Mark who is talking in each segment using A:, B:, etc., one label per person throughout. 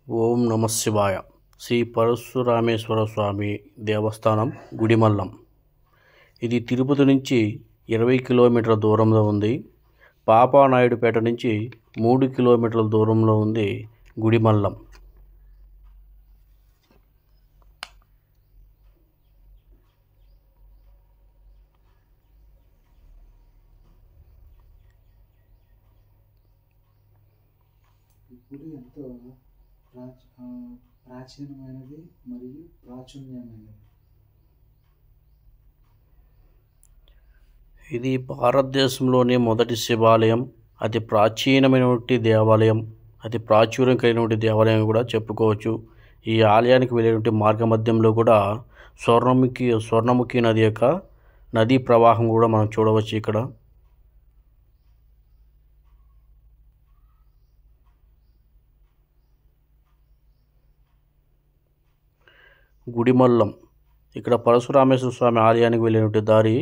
A: ఓం నమ శివాయ. శ్రీ పరశురామేశ్వర స్వామి దేవస్థానం గుడిమల్లం. ఇది తిరుపతి నుంచి 20 కిలోమీటర్ల దూరంలో ఉంది. పాపానాయుడుపేట నుంచి 3 కిలోమీటర్ల దూరంలో ఉంది గుడిమల్లం.
B: గుడి ఎంతో ప్రాచీనమైనది మరియు ప్రాచుర్యమైనది.
A: ఇది భారతదేశంలోని మొదటి శివాలయం, అతి ప్రాచీనమైనటువంటి దేవాలయం, అతి ప్రాచుర్యం కలిగినటువంటి దేవాలయం కూడా చెప్పుకోవచ్చు. ఈ ఆలయానికి వెళ్ళేటువంటి మార్గ మధ్యంలో కూడా స్వర్ణముఖి నది యొక్క నదీ ప్రవాహం కూడా మనం చూడవచ్చు. ఇక్కడ గుడిమల్లం, ఇక్కడ పరశురామేశ్వర స్వామి ఆలయానికి వెళ్ళినటువంటి దారి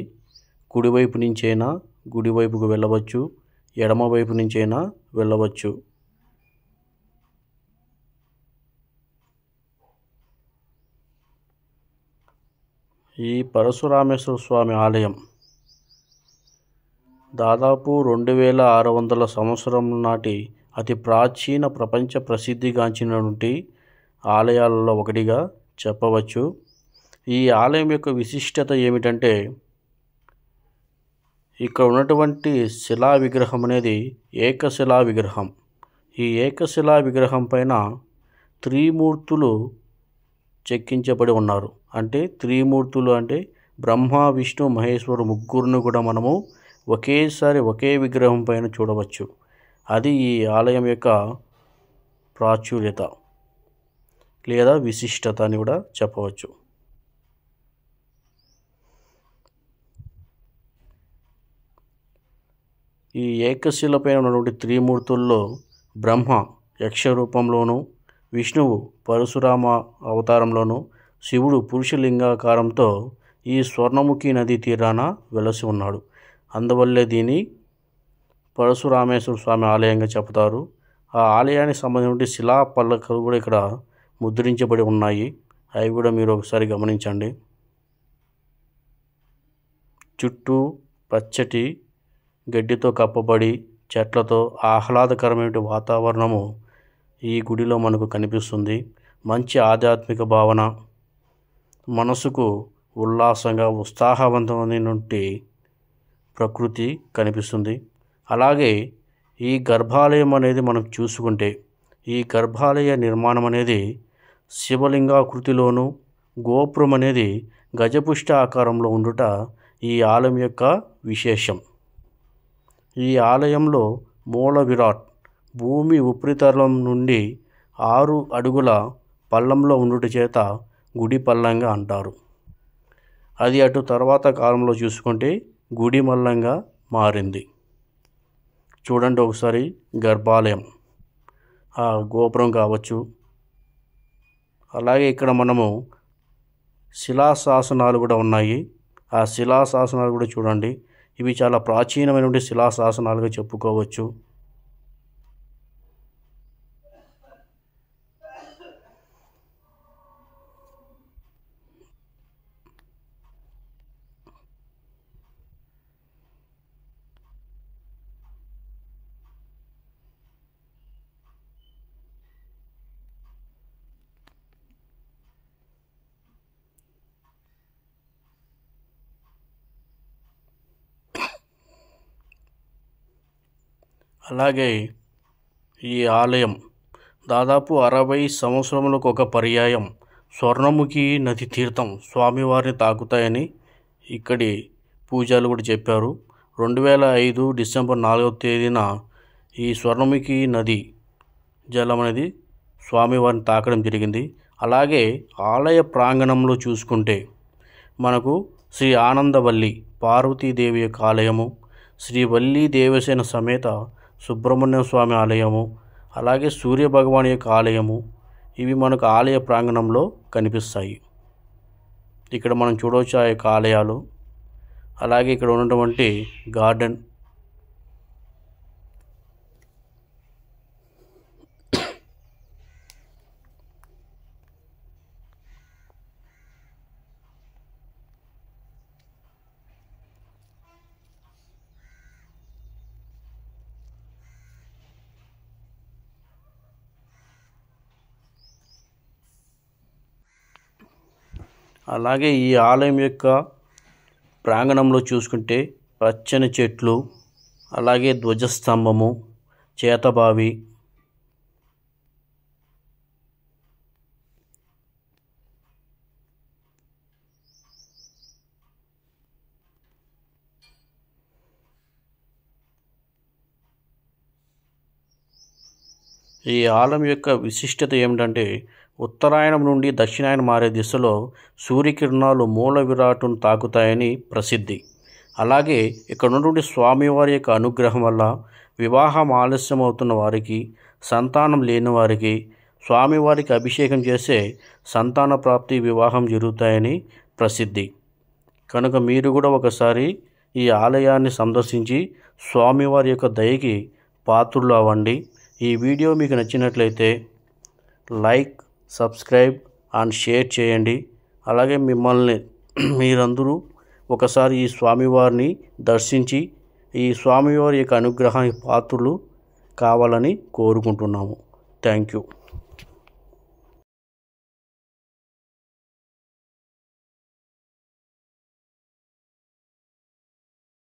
A: కుడివైపు నుంచైనా గుడివైపుకు వెళ్ళవచ్చు, ఎడమవైపు నుంచైనా వెళ్ళవచ్చు. ఈ పరశురామేశ్వర స్వామి ఆలయం దాదాపు 2600 సంవత్సరం నాటి అతి ప్రాచీన ప్రపంచ ప్రసిద్ధిగాంచినటువంటి ఆలయాలలో ఒకటిగా చెప్పవచ్చు. ఈ ఆలయం యొక్క విశిష్టత ఏమిటంటే, ఇక్కడ ఉన్నటువంటి శిలా విగ్రహం అనేది ఏకశిలా విగ్రహం. ఈ ఏకశిలా విగ్రహం పైన త్రిమూర్తులు చెక్కించబడి ఉన్నారు. అంటే త్రిమూర్తులు అంటే బ్రహ్మ, విష్ణు, మహేశ్వరు ముగ్గురును కూడా మనము ఒకేసారి ఒకే విగ్రహం పైన చూడవచ్చు. అది ఈ ఆలయం యొక్క ప్రాచుర్యత లేదా విశిష్టత అని కూడా చెప్పవచ్చు. ఈ ఏకశిల పైన ఉన్నటువంటి త్రిమూర్తుల్లో బ్రహ్మ యక్ష రూపంలోను, విష్ణువు పరశురామ అవతారంలోను, శివుడు పురుషలింగాకారంతో ఈ స్వర్ణముఖి నదీ తీరాన వెలసి ఉన్నాడు. అందువల్లే దీన్ని పరశురామేశ్వర స్వామి ఆలయంగా చెప్తారు. ఆ ఆలయానికి సంబంధించిన శిలా పల్లకలు కూడా ఇక్కడ ముద్రించబడి ఉన్నాయి. అవి కూడా మీరు ఒకసారి గమనించండి. చుట్టూ పచ్చటి గడ్డితో కప్పబడి చెట్లతో ఆహ్లాదకరమైన వాతావరణము ఈ గుడిలో మనకు కనిపిస్తుంది. మంచి ఆధ్యాత్మిక భావన, మనసుకు ఉల్లాసంగా ఉత్సాహవంతమైనటువంటి ప్రకృతి కనిపిస్తుంది. అలాగే ఈ గర్భాలయం అనేది మనం చూసుకుంటే, ఈ గర్భాలయ నిర్మాణం అనేది శివలింగాకృతిలోను, గోపురం అనేది గజపుష్ట ఆకారంలో ఉండుట ఈ ఆలయం యొక్క విశేషం. ఈ ఆలయంలో మూల విరాట్ భూమి ఉపరితలం నుండి 6 అడుగుల పల్లంలో ఉండుట చేత గుడి పల్లంగా అంటారు. అది అటు తర్వాత కాలంలో చూసుకుంటే గుడి మల్లంగా మారింది. చూడండి ఒకసారి గర్భాలయం, ఆ గోపురం కావచ్చు. అలాగే ఇక్కడ మనము శిలాశాసనాలు కూడా ఉన్నాయి. ఆ శిలాశాసనాలు కూడా చూడండి. ఇవి చాలా ప్రాచీనమైనటువంటి శిలాశాసనాలుగా చెప్పుకోవచ్చు. అలాగే ఈ ఆలయం దాదాపు 60 సంవత్సరములకు ఒక పర్యాయం స్వర్ణముఖి నది తీర్థం స్వామివారిని తాకుతాయని ఇక్కడి పూజలు కూడా చెప్పారు. 2005 డిసెంబర్ 4వ తేదీన ఈ స్వర్ణముఖి నది జలం అనేది స్వామివారిని తాకడం జరిగింది. అలాగే ఆలయ ప్రాంగణంలో చూసుకుంటే మనకు శ్రీ ఆనందవల్లి పార్వతీదేవి యొక్క ఆలయము, శ్రీ వల్లి దేవసేన సమేత సుబ్రహ్మణ్య స్వామి ఆలయము, అలాగే సూర్య భగవాన్ యొక్క ఆలయము, ఇవి మనకు ఆలయ ప్రాంగణంలో కనిపిస్తాయి. ఇక్కడ మనం చూడవచ్చు ఆ యొక్క ఆలయాలు. అలాగే ఇక్కడ ఉన్నటువంటి గార్డెన్, అలాగే ఈ ఆలయం యొక్క ప్రాంగణంలో చూసుకుంటే పచ్చని చెట్లు, అలాగే ధ్వజస్తంభము, చేతబావి, ఈ ఆలయం యొక్క విశిష్టత ఏమిటంటే ఉత్తరాయణం నుండి దక్షిణాయనం మారే దిశలో సూర్యకిరణాలు మూల విరాట్టును తాకుతాయని ప్రసిద్ధి. అలాగే ఇక్కడ ఉన్నటువంటి స్వామివారి యొక్క అనుగ్రహం వల్ల వివాహం ఆలస్యం అవుతున్న వారికి, సంతానం లేని వారికి స్వామివారికి అభిషేకం చేసే సంతాన ప్రాప్తి, వివాహం జరుగుతాయని ప్రసిద్ధి. కనుక మీరు కూడా ఒకసారి ఈ ఆలయాన్ని సందర్శించి స్వామివారి యొక్క దయకి పాత్రులు అవ్వండి. ఈ వీడియో మీకు నచ్చినట్లయితే లైక్, సబ్స్క్రైబ్ అండ్ షేర్ చేయండి. అలాగే మీరందరూ ఒకసారి ఈ స్వామివారిని దర్శించి ఈ స్వామివారి యొక్క అనుగ్రహానికి పాత్రులు కావాలని కోరుకుంటున్నాము. Thank you.